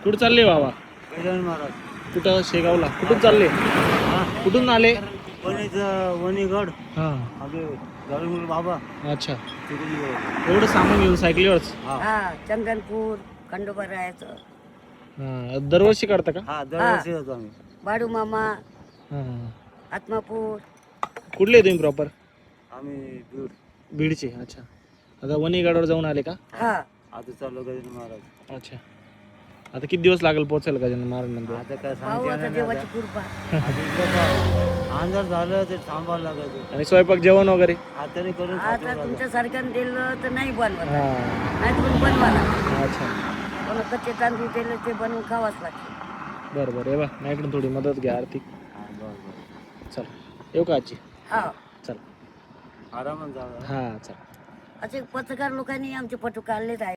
कुठं चालले बाबा? गजानन महाराज. कुठं? शेगावला. कुठून चालले? हा कुठून आले? वणीगड हा. आपले जालूर बाबा अच्छा. तिकडून गेलो. एवढं सामान घेऊन सायकलीवरच? हा चंदनपूर खंडोबा राहायचं. हा. दरवर्षी काढता का? हा दरवर्षी जातो आम्ही. बाडू मामा हा. आत्मापूर. कुठले तुम्ही प्रॉपर? आम्ही बीड. बीडचे. अच्छा. आता वणीगडावर जाऊन आले का? हा आता चाललो गजानन महाराज. अच्छा. आता किती दिवस लागेल पोहोचायला गजानन महाराज मंदिर? आता काय पाहू सांगते आता देवाची कृपा. अंधार झालं ते थांबायला लागायचं. आणि स्वयंपाक जेवण वगैरे? हाताने करून आता तुमच्या सारख्यानं दिलं तर नाही बनवत, हा. नाही तुम्ही बनवा ना. अच्छा. पण कच्चे तांदूळ दिले ते बनवून खावाच लागते. बरं बरं. हे बा माझ्याकडून थोडी मदत घ्या आर्थिक. हा, बरं. चल येऊ का आजी? हा चल. आरामात जावं. हा चल. असे पत्रकार लोकांनी आमचे फोटो काढलेत आहे.